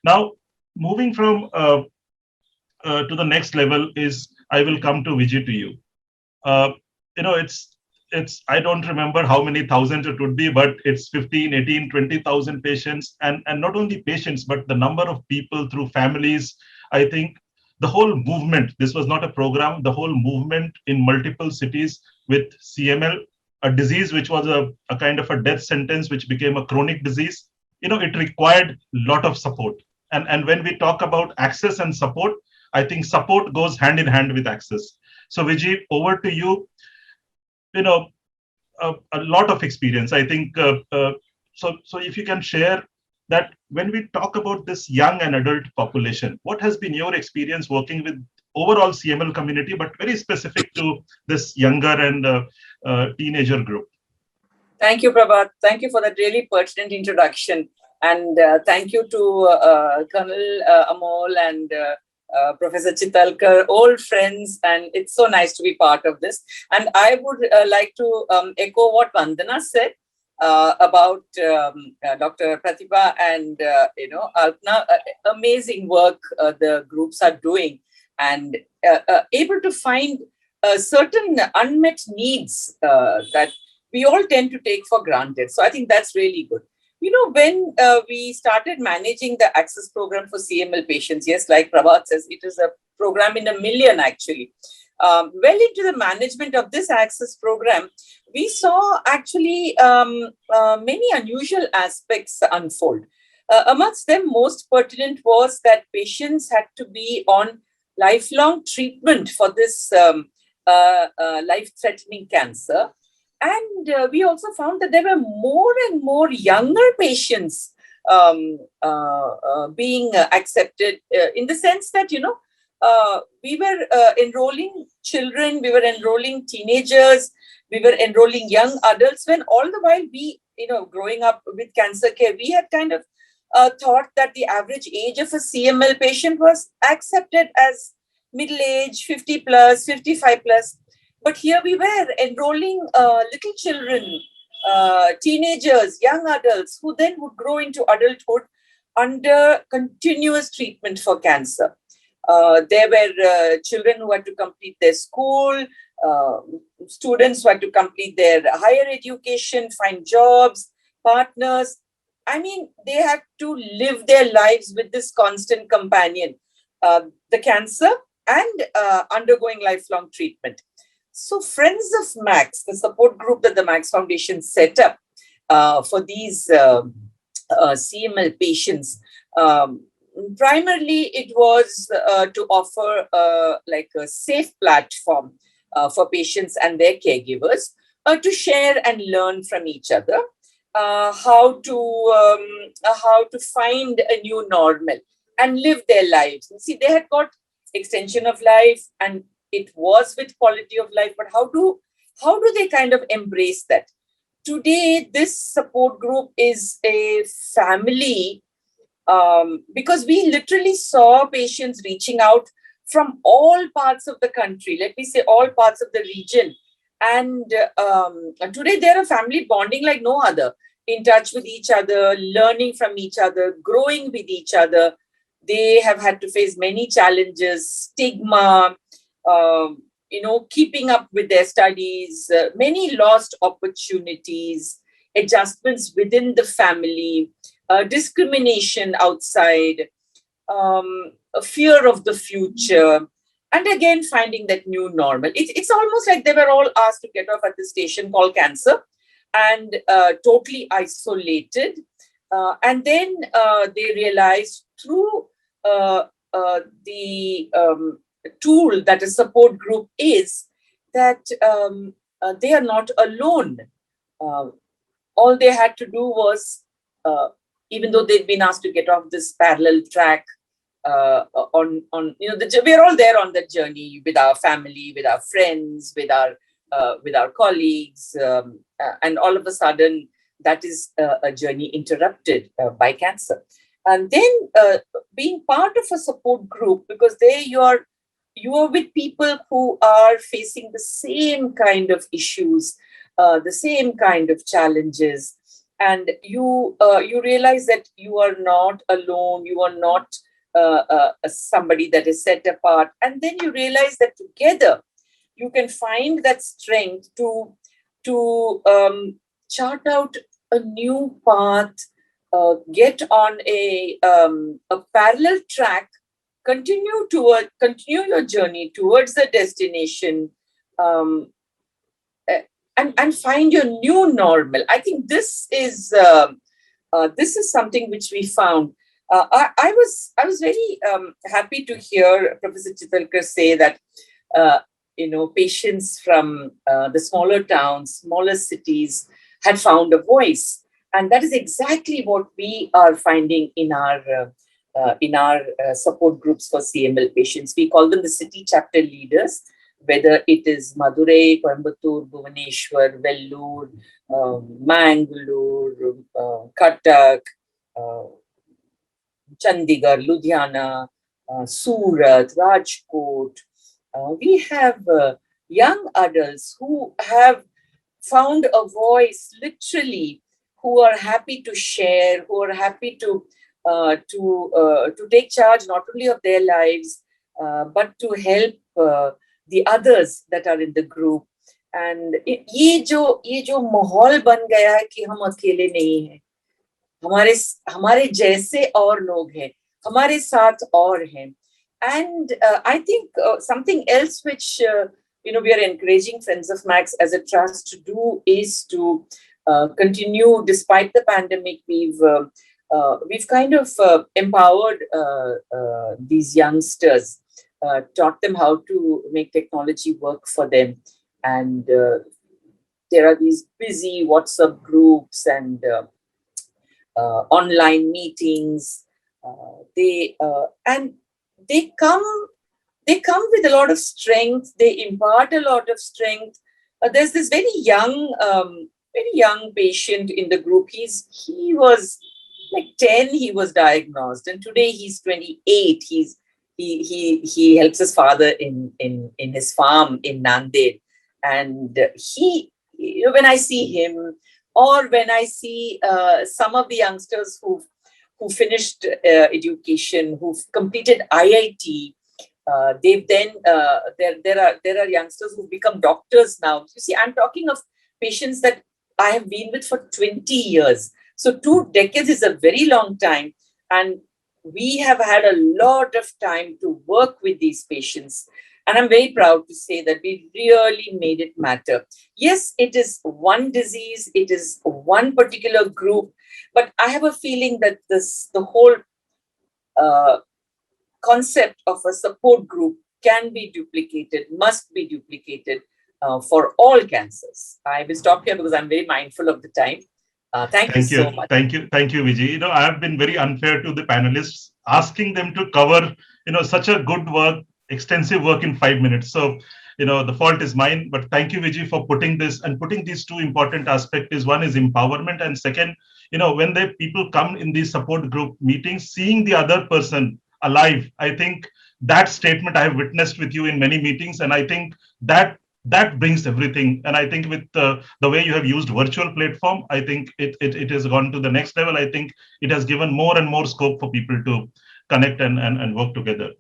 Now, moving from to the next level is, I will come to Viji, to you. Uh, it's I don't remember how many thousands it would be, but it's 15, 18, 20,000 patients, and not only patients, but the number of people through families. I think the whole movement, this was not a program, the whole movement in multiple cities with CML, a disease which was a kind of a death sentence, which became a chronic disease. It required a lot of support. And when we talk about access and support, I think support goes hand in hand with access. So Viji, over to you. You know, a lot of experience. I think so. If you can share that, when we talk about this young and adult population, what has been your experience working with overall CML community, but very specific to this younger and teenager group? Thank you, Prabhat. Thank you for that really pertinent introduction. And thank you to Colonel Amol and Professor Chitalkar, old friends. And it's so nice to be part of this. And I would like to echo what Vandana said about Dr. Pratibha and, Alpna. Amazing work the groups are doing, and able to find certain unmet needs that we all tend to take for granted. So I think that's really good. When we started managing the access program for CML patients, yes, like Prabhat says, it is a program in a million, actually. Well into the management of this access program, we saw actually many unusual aspects unfold. Amongst them, most pertinent was that patients had to be on lifelong treatment for this life-threatening cancer. And we also found that there were more and more younger patients being accepted in the sense that, we were enrolling children, we were enrolling teenagers, we were enrolling young adults, when all the while we, growing up with cancer care, we had kind of thought that the average age of a CML patient was accepted as middle age, 50 plus, 55 plus. But here we were enrolling little children, teenagers, young adults, who then would grow into adulthood under continuous treatment for cancer. There were children who had to complete their school, students who had to complete their higher education, find jobs, partners. I mean, they had to live their lives with this constant companion, the cancer, and undergoing lifelong treatment. So Friends of Max, the support group that the Max Foundation set up for these CML patients, primarily it was to offer like a safe platform for patients and their caregivers to share and learn from each other, how to find a new normal and live their lives. See, they had got extension of life, and it was with quality of life, but how do they kind of embrace that? Today, this support group is a family, because we literally saw patients reaching out from all parts of the country, let me say all parts of the region. And today, they're a family bonding like no other, in touch with each other, learning from each other, growing with each other. They have had to face many challenges, stigma, keeping up with their studies, many lost opportunities, adjustments within the family, discrimination outside, a fear of the future, and again, finding that new normal. It's almost like they were all asked to get off at the station called cancer and totally isolated. And then they realized through the tool that a support group is, that they are not alone. All they had to do was, even though they'd been asked to get off this parallel track, we're all there on that journey with our family, with our friends, with our colleagues, and all of a sudden that is a journey interrupted by cancer. And then being part of a support group, because there you are with people who are facing the same kind of issues, the same kind of challenges, and you realize that you are not alone, you are not somebody that is set apart, and then you realize that together you can find that strength to chart out a new path, get on a parallel track, continue your journey towards the destination, um, and find your new normal. I think this is something which we found. I was very happy to hear Professor Chitalkar say that patients from the smaller towns, smaller cities had found a voice, and that is exactly what we are finding in our support groups for CML patients. We call them the city chapter leaders, whether it is Madurai, Coimbatore, Bhubaneswar, Vellore, Mangalore, Cuttack, uh, Chandigarh, Ludhiana, Surat, Rajkot. We have young adults who have found a voice, literally, who are happy to share, who are happy to take charge not only of their lives but to help the others that are in the group. And ये जो माहौल बन गया है कि हम अकेले नहीं हैं, हमारे हमारे जैसे और लोग हैं, हमारे साथ और हैं. And I think something else which we are encouraging Friends of Max as a trust to do is to continue despite the pandemic. We've kind of empowered these youngsters, taught them how to make technology work for them, and there are these busy WhatsApp groups and online meetings. And they come with a lot of strength. They impart a lot of strength. There's this very young patient in the group. He was like 10. He was diagnosed, and today he's 28. He helps his father in his farm in Nanded, and when I see him, or when I see some of the youngsters who finished education, who've completed IIT, they've then there are youngsters who've become doctors now. You see, I'm talking of patients that I have been with for 20 years. So 2 decades is a very long time, and we have had a lot of time to work with these patients. And I'm very proud to say that we really made it matter. Yes, it is one disease, it is one particular group, but I have a feeling that the whole concept of a support group can be duplicated, must be duplicated for all cancers. I will stop here because I'm very mindful of the time. Thank you so much. Thank you, Viji. I have been very unfair to the panelists, asking them to cover, such a good work, extensive work in 5 minutes. So, the fault is mine. But thank you, Viji, for putting these two important aspects. One is empowerment, and second, when the people come in these support group meetings, seeing the other person alive, I think that statement I have witnessed with you in many meetings, and I think that brings everything. And I think with the way you have used virtual platform, I think it has gone to the next level. I think it has given more and more scope for people to connect and work together.